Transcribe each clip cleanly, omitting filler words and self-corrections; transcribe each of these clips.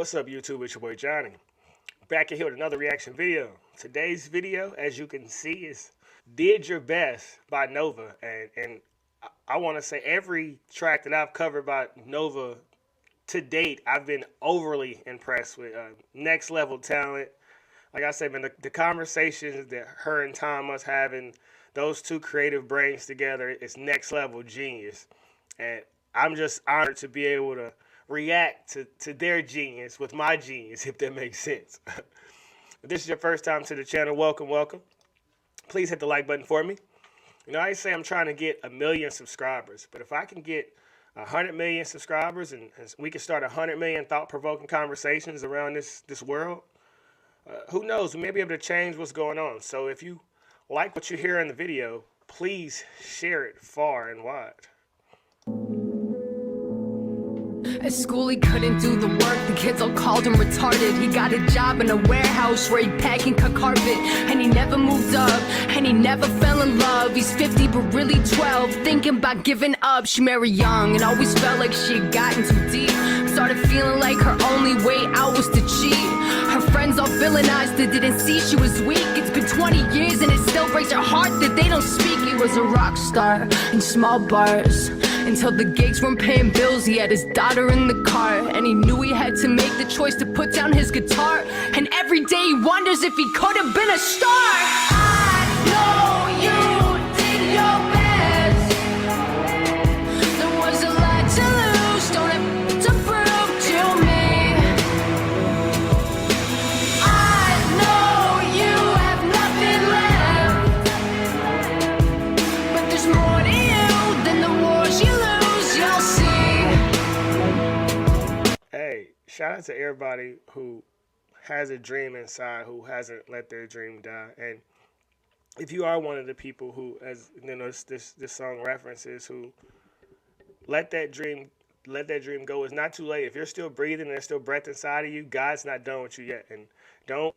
What's up, YouTube? It's your boy Johnny. Back in here with another reaction video. Today's video, as you can see, is Did Your Best by Nova. And I want to say every track that I've covered by Nova to date, I've been overly impressed with. Next level talent. Like I said, man, the conversations that her and Tom having, those two creative brains together, it's next level genius. And I'm just honored to be able to react to their genius with my genius, if that makes sense. If this is your first time to the channel, welcome, welcome. Please hit the like button for me. You know, I say I'm trying to get 1 million subscribers, but if I can get 100 million subscribers and we can start 100 million thought-provoking conversations around this world, who knows, we may be able to change what's going on. So if you like what you hear in the video, please share it far and wide. At school he couldn't do the work, the kids all called him retarded. He got a job in a warehouse where he'd pack and cut carpet. And he never moved up, and he never fell in love. He's 50 but really 12, thinking about giving up. She married young and always felt like she had gotten too deep. Started feeling like her only way out was to cheat. Her friends all villainized her, didn't see she was weak. It's been 20 years and it still breaks her heart that they don't speak. He was a rock star in small bars until the gigs weren't paying bills. He had his daughter in the car, and he knew he had to make the choice to put down his guitar. And every day he wonders if he could have been a star. I know you did your best. There was a lot to lose, don't have to prove to me. I know you have nothing left, but there's more to you than the wars you lose, you'll see. Hey, shout out to everybody who has a dream inside, who hasn't let their dream die. And if you are one of the people who, as you know, this song references, who let that dream go, it's not too late. If you're still breathing and there's still breath inside of you, God's not done with you yet. And don't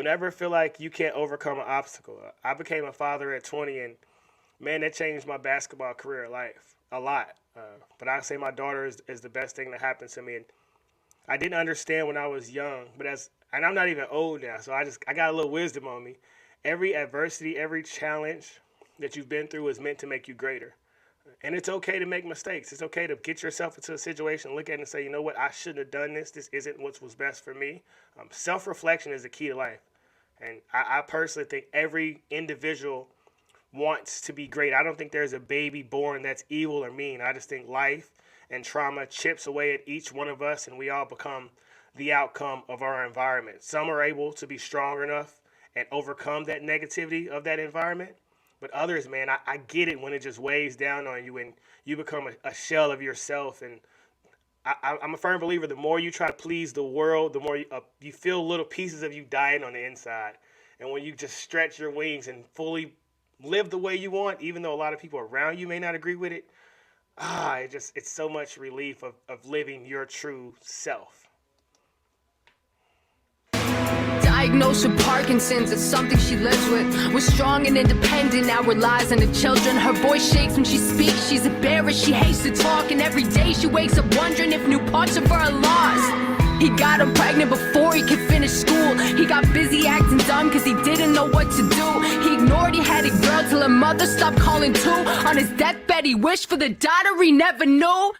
ever feel like you can't overcome an obstacle. I became a father at 20, and man, that changed my basketball career life a lot. But I say my daughter is the best thing that happened to me. And I didn't understand when I was young, and I'm not even old now, so I got a little wisdom on me. Every adversity, every challenge that you've been through is meant to make you greater. And it's okay to make mistakes. It's okay to get yourself into a situation, look at it and say, you know what, I shouldn't have done this. This isn't what was best for me. Self-reflection is the key to life. And I personally think every individual wants to be great. I don't think there's a baby born that's evil or mean. I just think life and trauma chips away at each one of us, and we all become the outcome of our environment. Some are able to be strong enough and overcome that negativity of that environment, but others, man, I get it when it just weighs down on you and you become a shell of yourself. And I'm a firm believer, the more you try to please the world, the more you feel little pieces of you dying on the inside. And when you just stretch your wings and fully live the way you want, even though a lot of people around you may not agree with it, it's so much relief of living your true self. Diagnosed with Parkinson's, it's something she lives with. Was strong and independent, now relies on the children. Her voice shakes when she speaks, she's embarrassed, she hates to talk. And every day she wakes up wondering if new parts of her are lost. He got her pregnant before he could finish school. He got busy acting dumb cause he didn't know what to do. He ignored he had a girl till her mother stopped calling too. On his deathbed he wished for the daughter he never knew.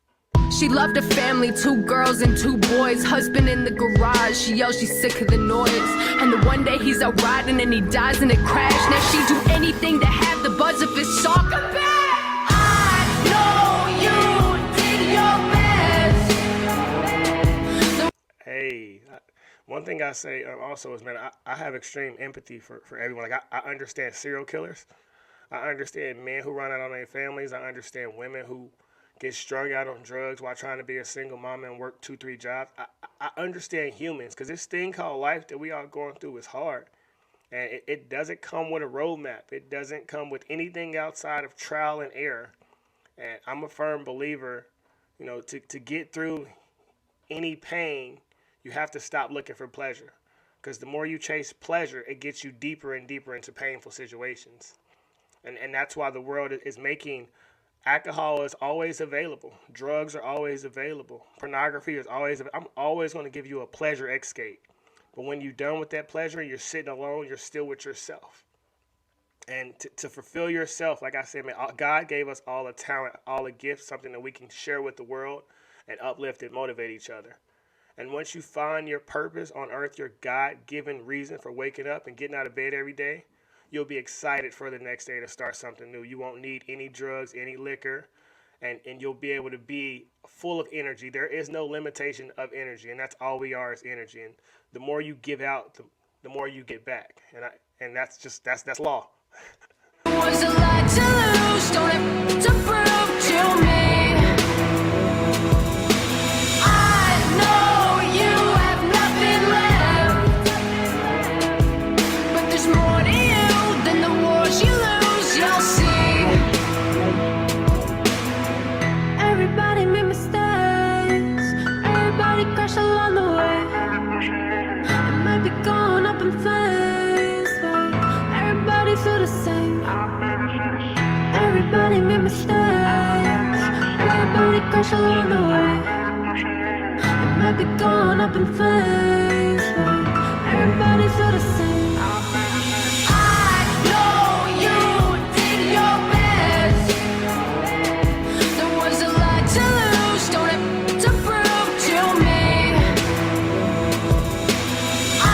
She loved her family, 2 girls and 2 boys. Husband in the garage, she yells she's sick of the noise. And the one day he's out riding and he dies in a crash. Now she'd do anything to have the buzz of his song come back. I know you did your best. Hey, one thing I say also is, man, I have extreme empathy for everyone. Like, I understand serial killers. I understand men who run out on their families. I understand women who get strung out on drugs while trying to be a single mom and work 2-3 jobs. I understand humans, because this thing called life that we are going through is hard. And it doesn't come with a roadmap. It doesn't come with anything outside of trial and error. And I'm a firm believer, you know, to get through any pain, you have to stop looking for pleasure. Because the more you chase pleasure, it gets you deeper and deeper into painful situations. And that's why the world is making Alcohol is always available. Drugs are always available. Pornography is always. I'm always going to give you a pleasure escape. But when you're done with that pleasure, you're sitting alone. You're still with yourself. And to fulfill yourself, like I said, man, God gave us all a talent, all a gift, something that we can share with the world and uplift and motivate each other. And once you find your purpose on earth, your God-given reason for waking up and getting out of bed every day, you'll be excited for the next day to start something new. You won't need any drugs, any liquor, and you'll be able to be full of energy. There is no limitation of energy, and that's all we are is energy. And the more you give out, the more you get back. And that's law. Was a lot to lose, don't have to prove to me. I know you have nothing left, but there's more to you than the wars you lose, you'll see. Everybody made mistakes, everybody crashed along the way. It might be going up in flames, but everybody feel the same. Everybody made mistakes, everybody crash along the way. It might be going up in flames, but everybody feel the same. I know you did your best. There was a lot to lose, don't have to prove to me. I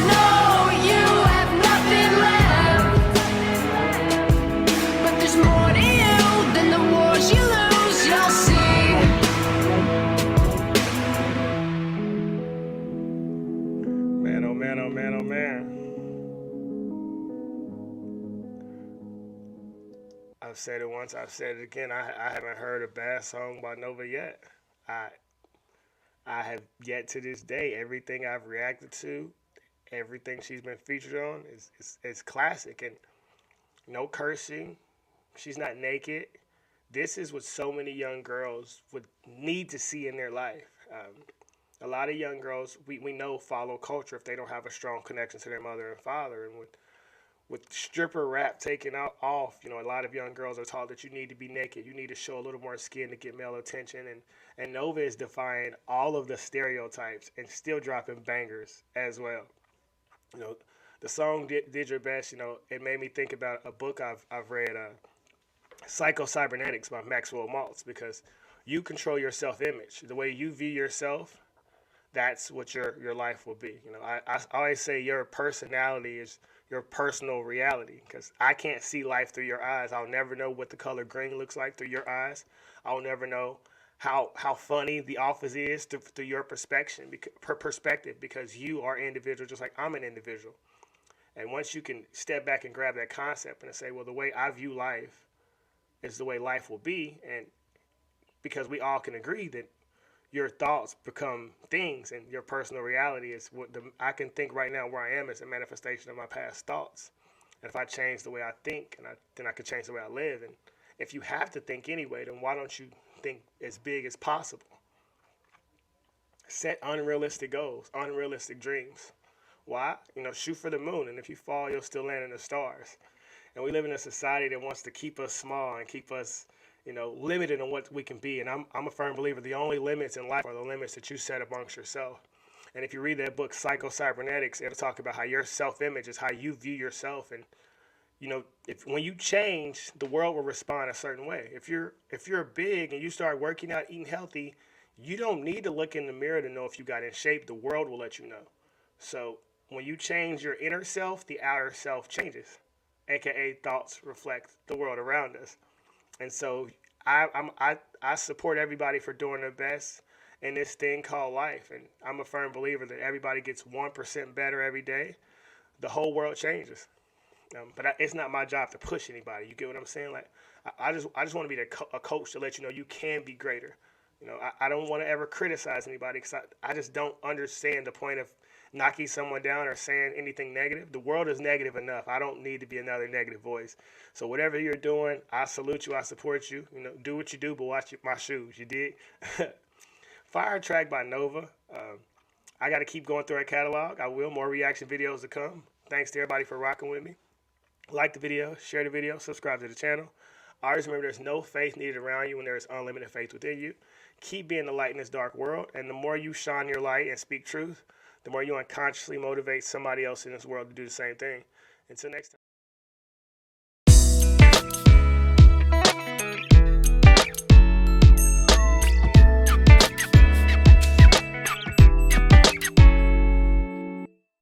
know you have nothing left, but there's more to you than the wars you lose, you'll see. Man, oh man, oh man, oh man. I've said it once, I've said it again. I haven't heard a bad song by Nova yet. I have yet to this day, everything I've reacted to, everything she's been featured on is classic, and no cursing. She's not naked. This is what so many young girls would need to see in their life. A lot of young girls, we know, follow culture if they don't have a strong connection to their mother and father. And with stripper rap taken off, a lot of young girls are taught that you need to be naked. You need to show a little more skin to get male attention. And Nova is defying all of the stereotypes and still dropping bangers as well. The song Did Your Best, it made me think about a book I've read, Psycho-Cybernetics by Maxwell Maltz, because you control your self-image. The way you view yourself, that's what your life will be. I always say your personality is your personal reality, because I can't see life through your eyes. I'll never know what the color green looks like through your eyes. I'll never know how funny The Office is through your perspective, because you are individual just like I'm an individual. And once you can step back and grab that concept and say, well, the way I view life is the way life will be, and because we all can agree that your thoughts become things, and your personal reality is what I can think right now where I am is a manifestation of my past thoughts. And if I change the way I think, then I can change the way I live. And if you have to think anyway, then why don't you think as big as possible? Set unrealistic goals, unrealistic dreams. Why? Shoot for the moon, and if you fall, you'll still land in the stars. And we live in a society that wants to keep us small and keep us, limited on what we can be. And I'm a firm believer the only limits in life are the limits that you set amongst yourself. And if you read that book, Psycho-Cybernetics, it'll talk about how your self-image is how you view yourself. And, when you change, the world will respond a certain way. If you're big and you start working out, eating healthy, you don't need to look in the mirror to know if you got in shape. The world will let you know. So when you change your inner self, the outer self changes, aka thoughts reflect the world around us. And so I support everybody for doing their best in this thing called life. And I'm a firm believer that everybody gets 1% better every day. The whole world changes. But it's not my job to push anybody. You get what I'm saying? Like, I just want to be a coach to let you know you can be greater. I don't want to ever criticize anybody, because I just don't understand the point of knocking someone down or saying anything negative. The world is negative enough. I don't need to be another negative voice. So whatever you're doing, I salute you. I support you. Do what you do, but watch my shoes. You dig? Fire track by Nova. I got to keep going through our catalog. I will. More reaction videos to come. Thanks to everybody for rocking with me. Like the video, share the video, subscribe to the channel. Always remember there's no faith needed around you when there is unlimited faith within you. Keep being the light in this dark world, and the more you shine your light and speak truth, the more you unconsciously motivate somebody else in this world to do the same thing. Until next time.